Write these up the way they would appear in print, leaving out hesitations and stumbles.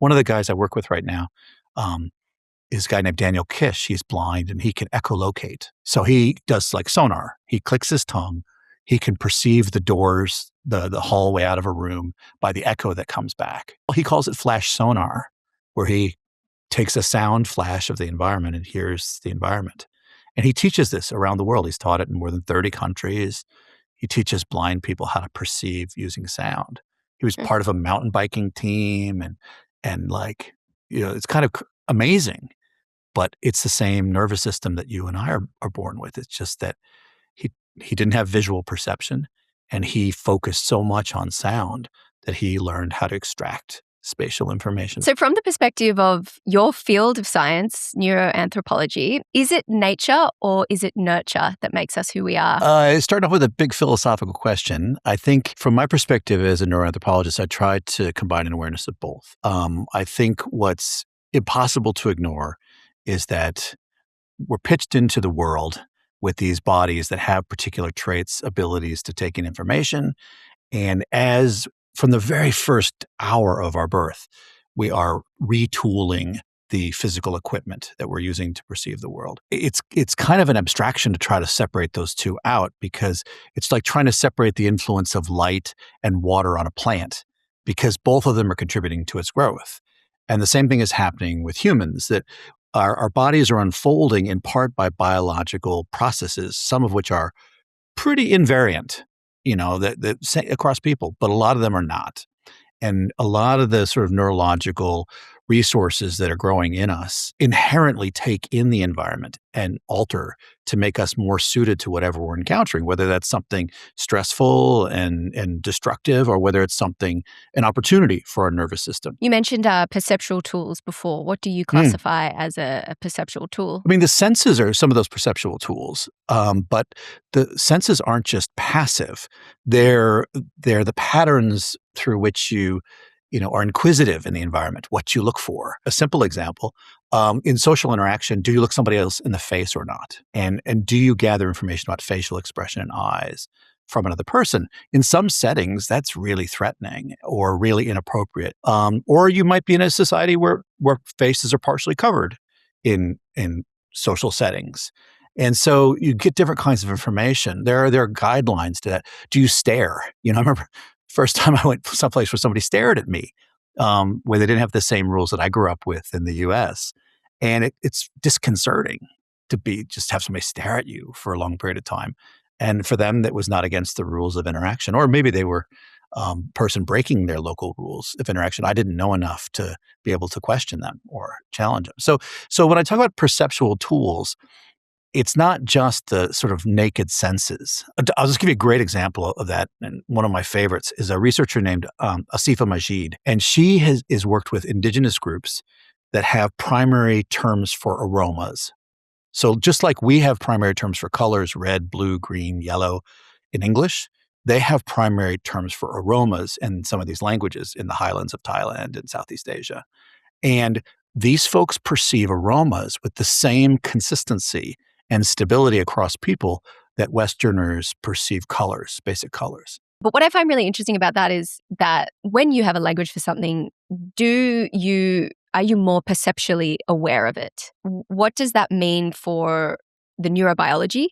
One of the guys I work with right now um, is a guy named Daniel Kish. He's blind and he can echolocate. So he does like sonar. He clicks his tongue. He can perceive the doors, the hallway out of a room by the echo that comes back. He calls it flash sonar, where he takes a sound flash of the environment and hears the environment. And he teaches this around the world. He's taught it in more than 30 countries. He teaches blind people how to perceive using sound. He was part of a mountain biking team and like, it's kind of amazing, but it's the same nervous system that you and I are born with. It's just that he didn't have visual perception and he focused so much on sound that he learned how to extract spatial information. So from the perspective of your field of science, neuroanthropology, is it nature or is it nurture that makes us who we are? Starting off with a big philosophical question. I think from my perspective as a neuroanthropologist, I tried to combine an awareness of both. I think what's impossible to ignore is that we're pitched into the world with these bodies that have particular traits, abilities to take in information. And as from the very first hour of our birth, we are retooling the physical equipment that we're using to perceive the world. It's kind of an abstraction to try to separate those two out because it's like trying to separate the influence of light and water on a plant because both of them are contributing to its growth. And the same thing is happening with humans, that our bodies are unfolding in part by biological processes, some of which are pretty invariant, that across people, but a lot of them are not. And a lot of the sort of neurological resources that are growing in us inherently take in the environment and alter to make us more suited to whatever we're encountering, whether that's something stressful and destructive or whether it's an opportunity for our nervous system. You mentioned perceptual tools before. What do you classify as a perceptual tool? I mean, the senses are some of those perceptual tools, but the senses aren't just passive. They're the patterns through which you are inquisitive in the environment, what you look for. A simple example, in social interaction, do you look somebody else in the face or not? And do you gather information about facial expression and eyes from another person? In some settings, that's really threatening or really inappropriate. Or you might be in a society where faces are partially covered in social settings. And so you get different kinds of information. There are guidelines to that. Do you stare? I remember first time I went someplace where somebody stared at me, where they didn't have the same rules that I grew up with in the US. And it's disconcerting to just have somebody stare at you for a long period of time. And for them, that was not against the rules of interaction. Or maybe they were person breaking their local rules of interaction. I didn't know enough to be able to question them or challenge them. So when I talk about perceptual tools, it's not just the sort of naked senses. I'll just give you a great example of that. And one of my favorites is a researcher named Asifa Majid. And she has worked with indigenous groups that have primary terms for aromas. So just like we have primary terms for colors, red, blue, green, yellow in English, they have primary terms for aromas in some of these languages in the highlands of Thailand and Southeast Asia. And these folks perceive aromas with the same consistency and stability across people that Westerners perceive colors, basic colors. But what I find really interesting about that is that when you have a language for something, are you more perceptually aware of it? What does that mean for the neurobiology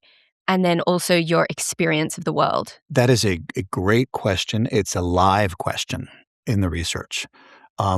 and then also your experience of the world? That is a great question. It's a live question in the research.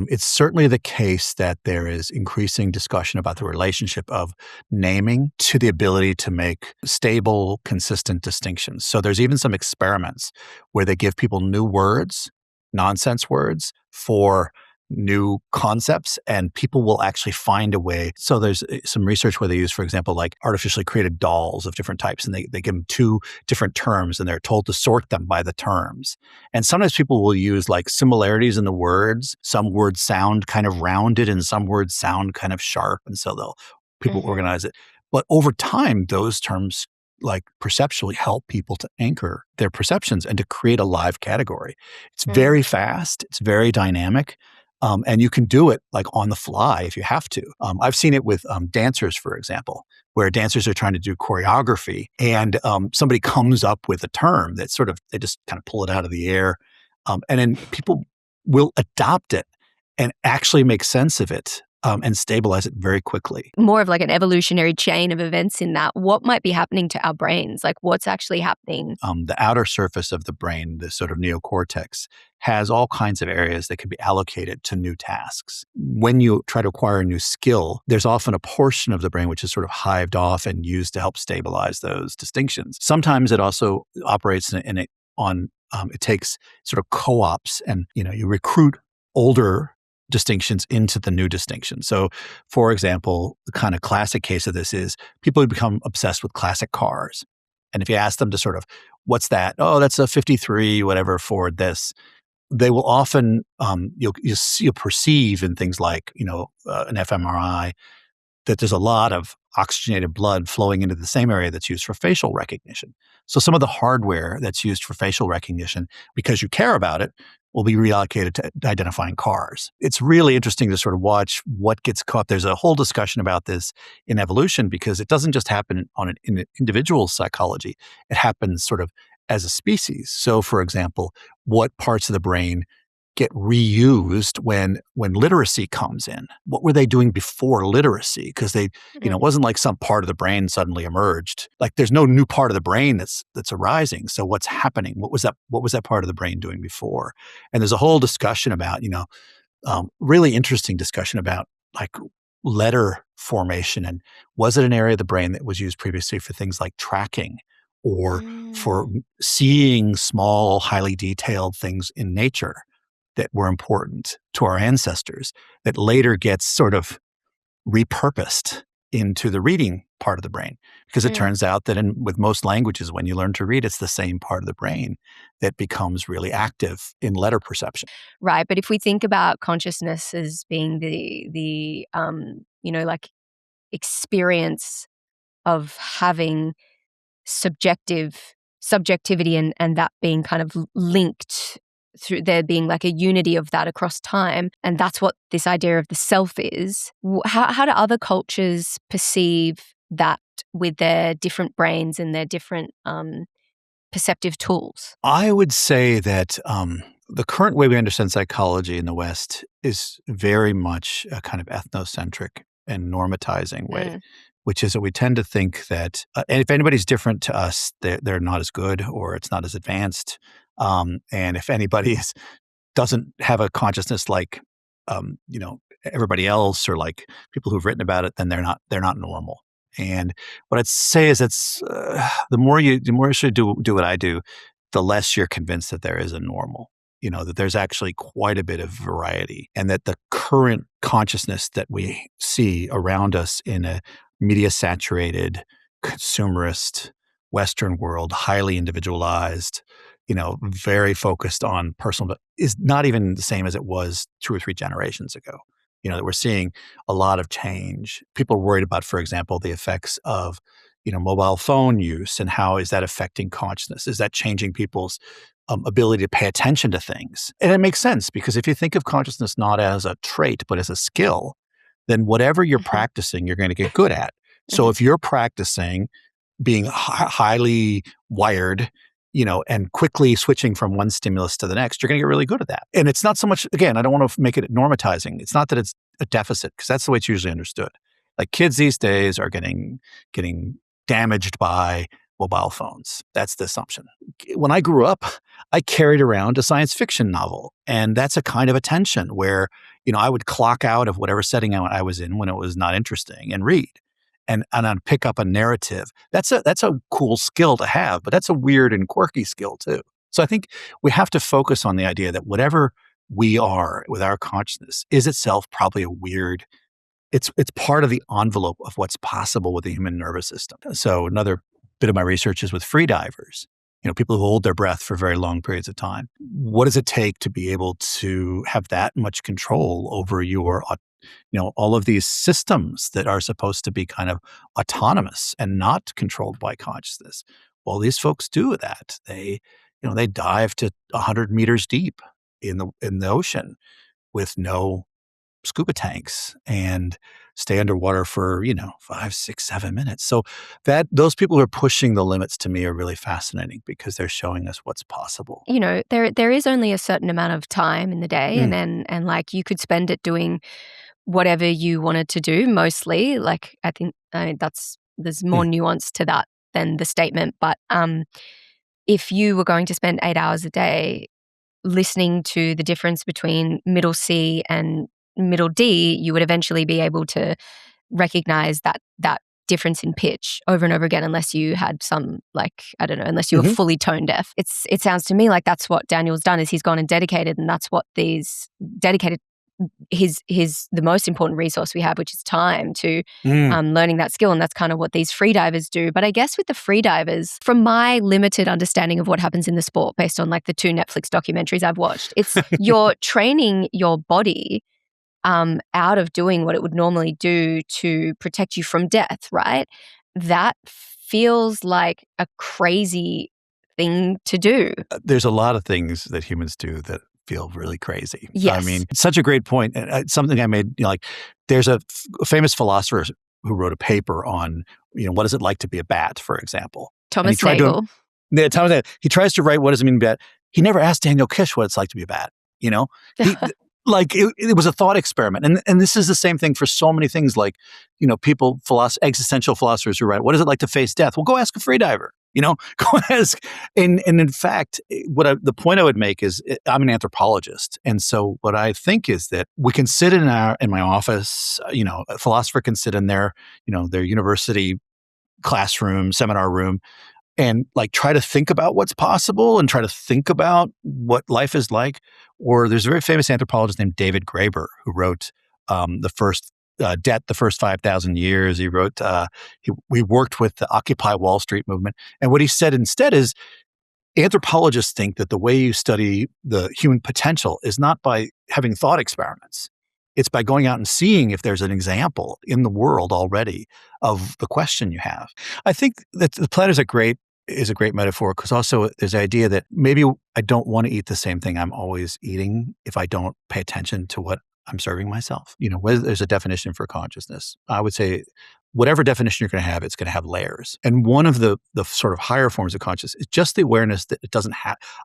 It's certainly the case that there is increasing discussion about the relationship of naming to the ability to make stable, consistent distinctions. So there's even some experiments where they give people new words, nonsense words, for new concepts, and people will actually find a way. So there's some research where they use, for example, like artificially created dolls of different types, and they give them two different terms, and they're told to sort them by the terms. And sometimes people will use like similarities in the words. Some words sound kind of rounded, and some words sound kind of sharp, and so people organize it. But over time, those terms like perceptually help people to anchor their perceptions and to create a live category. It's very fast. It's very dynamic. And you can do it like on the fly if you have to. I've seen it with dancers, for example, where dancers are trying to do choreography and somebody comes up with a term that they just kind of pull it out of the air. And then people will adopt it and actually make sense of it and stabilize it very quickly. More of like an evolutionary chain of events in that. What might be happening to our brains? Like what's actually happening? The outer surface of the brain, the sort of neocortex, has all kinds of areas that can be allocated to new tasks. When you try to acquire a new skill, there's often a portion of the brain which is sort of hived off and used to help stabilize those distinctions. Sometimes it also operates it takes sort of co-ops, and you recruit older distinctions into the new distinction. So, for example, the kind of classic case of this is people who become obsessed with classic cars. And if you ask them to sort of, what's that? Oh, that's a 53, whatever, Ford this. They will often, you'll perceive in things like, an fMRI, that there's a lot of oxygenated blood flowing into the same area that's used for facial recognition. So some of the hardware that's used for facial recognition, because you care about it, will be reallocated to identifying cars. It's really interesting to sort of watch what gets caught. There's a whole discussion about this in evolution because it doesn't just happen in an individual psychology. It happens sort of as a species. So, for example, what parts of the brain get reused when literacy comes in? What were they doing before literacy? Because it wasn't like some part of the brain suddenly emerged. Like there's no new part of the brain that's arising. So what's happening? What was that part of the brain doing before? And there's a whole discussion about, really interesting discussion about like letter formation, and was it an area of the brain that was used previously for things like tracking or for seeing small, highly detailed things in nature that were important to our ancestors that later gets sort of repurposed into the reading part of the brain. Because it turns out that with most languages, when you learn to read, it's the same part of the brain that becomes really active in letter perception. Right. But if we think about consciousness as being the like experience of having subjectivity and that being kind of linked through there being like a unity of that across time, and that's what this idea of the self is. How do other cultures perceive that with their different brains and their different perceptive tools? I would say that the current way we understand psychology in the West is very much a kind of ethnocentric and normatizing way, which is that we tend to think that and if anybody's different to us, they're not as good or it's not as advanced. And if anybody doesn't have a consciousness like everybody else, or like people who've written about it, then they're not normal. And what I'd say is it's the more you should do what I do, the less you're convinced that there is a normal. That there's actually quite a bit of variety, and that the current consciousness that we see around us in a media-saturated, consumerist Western world, highly individualized, very focused on personal, is not even the same as it was 2 or 3 generations ago. That we're seeing a lot of change. People are worried about, for example, the effects of, mobile phone use and how is that affecting consciousness? Is that changing people's ability to pay attention to things? And it makes sense because if you think of consciousness not as a trait, but as a skill, then whatever you're practicing, you're going to get good at. So if you're practicing being highly wired, and quickly switching from one stimulus to the next, you're going to get really good at that. And it's not so much, again, I don't want to make it normatizing. It's not that it's a deficit, because that's the way it's usually understood. Like kids these days are getting damaged by mobile phones. That's the assumption. When I grew up, I carried around a science fiction novel, and that's a kind of attention where, I would clock out of whatever setting I was in when it was not interesting and read. And I'd pick up a narrative. That's a cool skill to have, but that's a weird and quirky skill too. So I think we have to focus on the idea that whatever we are with our consciousness is itself probably a weird. It's part of the envelope of what's possible with the human nervous system. So another bit of my research is with free divers. People who hold their breath for very long periods of time. What does it take to be able to have that much control over your all of these systems that are supposed to be kind of autonomous and not controlled by consciousness? Well, these folks do that. They dive to 100 meters deep in the ocean with no scuba tanks and stay underwater for, 5, 6, 7 minutes. So those people who are pushing the limits to me are really fascinating because they're showing us what's possible. There is only a certain amount of time in the day, and like you could spend it doing whatever you wanted to do mostly. Like I think there's more nuance to that than the statement. But if you were going to spend 8 hours a day listening to the difference between middle C and middle D, you would eventually be able to recognize that difference in pitch over and over again, unless you had some, like, I don't know, unless you were fully tone deaf. It sounds to me like that's what Daniel's done, is he's gone and dedicated, and that's what the most important resource we have, which is time, to learning that skill. And that's kind of what these freedivers do. But I guess with the freedivers, from my limited understanding of what happens in the sport based on like the 2 Netflix documentaries I've watched, it's you're training your body out of doing what it would normally do to protect you from death, right? That feels like a crazy thing to do. There's a lot of things that humans do that feel really crazy. Yes. I mean, such a great point. And something I made, like, there's a famous philosopher who wrote a paper on, what is it like to be a bat, for example. Thomas Nagel. He tries to write what does it mean to be a bat. He never asked Daniel Kish what it's like to be a bat, Like it was a thought experiment. And this is the same thing for so many things, like, existential philosophers who write, what is it like to face death? Well, go ask a freediver, go ask. And in fact, the point I would make is I'm an anthropologist. And so what I think is that we can sit in my office, a philosopher can sit in their university classroom, seminar room, and like try to think about what's possible and try to think about what life is like. Or there's a very famous anthropologist named David Graeber who wrote the first Debt, the First 5,000 Years. He wrote, we worked with the Occupy Wall Street movement. And what he said instead is, anthropologists think that the way you study the human potential is not by having thought experiments. It's by going out and seeing if there's an example in the world already of the question you have. I think that the platter is a great metaphor, because also there's the idea that maybe I don't want to eat the same thing I'm always eating if I don't pay attention to what I'm serving myself. There's a definition for consciousness. I would say whatever definition you're going to have, it's going to have layers. And one of the sort of higher forms of consciousness is just the awareness that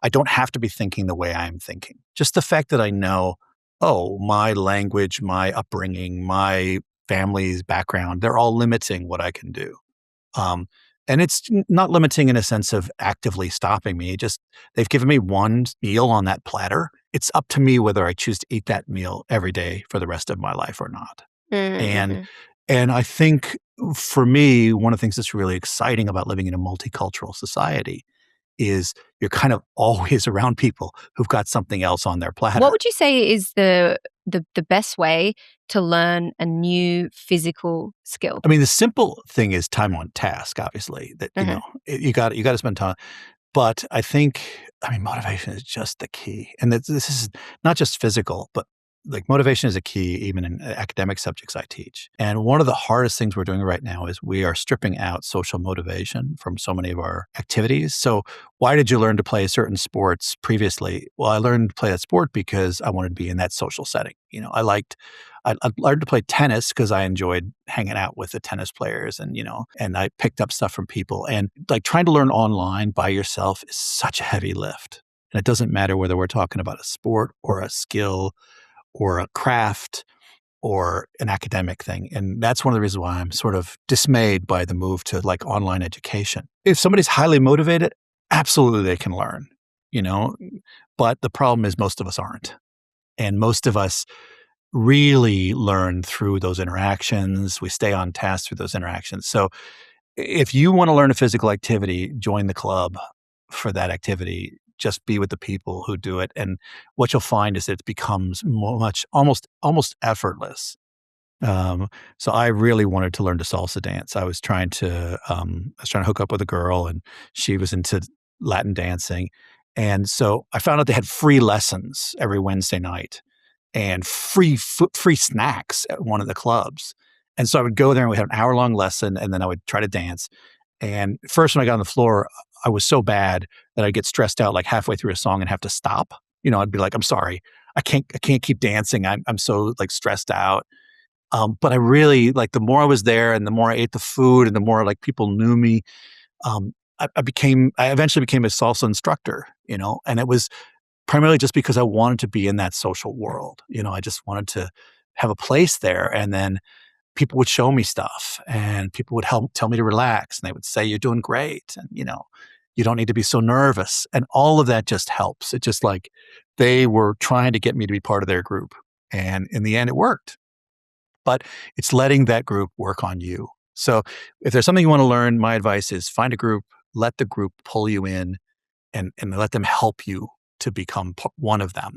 I don't have to be thinking the way I'm thinking. Just the fact that I know, my language, my upbringing, my family's background, they're all limiting what I can do. And it's not limiting in a sense of actively stopping me. They've given me one meal on that platter. It's up to me whether I choose to eat that meal every day for the rest of my life or not. Mm-hmm. And I think for me, one of the things that's really exciting about living in a multicultural society is you're kind of always around people who've got something else on their platter. What would you say is the best way to learn a new physical skill? I mean, the simple thing is time on task, obviously, that, you got to spend time. But I think, motivation is just the key. And this is not just physical, but like motivation is a key even in academic subjects I teach. And one of the hardest things we're doing right now is we are stripping out social motivation from so many of our activities. So why did you learn to play certain sports previously? Well, I learned to play that sport because I wanted to be in that social setting. I learned to play tennis because I enjoyed hanging out with the tennis players, and I picked up stuff from people. And like trying to learn online by yourself is such a heavy lift. And it doesn't matter whether we're talking about a sport or a skill or a craft or an academic thing. And that's one of the reasons why I'm sort of dismayed by the move to like online education. If somebody's highly motivated, absolutely they can learn, but the problem is most of us aren't. And most of us really learn through those interactions. We stay on task through those interactions. So if you want to learn a physical activity, join the club for that activity. Just be with the people who do it. And what you'll find is that it becomes almost effortless. So I really wanted to learn to salsa dance. I was trying to hook up with a girl, and she was into Latin dancing. And so I found out they had free lessons every Wednesday night and free snacks at one of the clubs. And so I would go there and we'd have an hour-long lesson, and then I would try to dance. And first, when I got on the floor, I was so bad that I'd get stressed out like halfway through a song and have to stop. I'd be like, I'm sorry, I can't keep dancing. I'm so like stressed out. But I really like the more I was there and the more I ate the food and the more like people knew me, I eventually became a salsa instructor, and it was primarily just because I wanted to be in that social world. I just wanted to have a place there. And then people would show me stuff and people would help tell me to relax. And they would say, you're doing great. And, you don't need to be so nervous. And all of that just helps. It just like they were trying to get me to be part of their group. And in the end, it worked. But it's letting that group work on you. So if there's something you want to learn, my advice is find a group, let the group pull you in and let them help you to become one of them.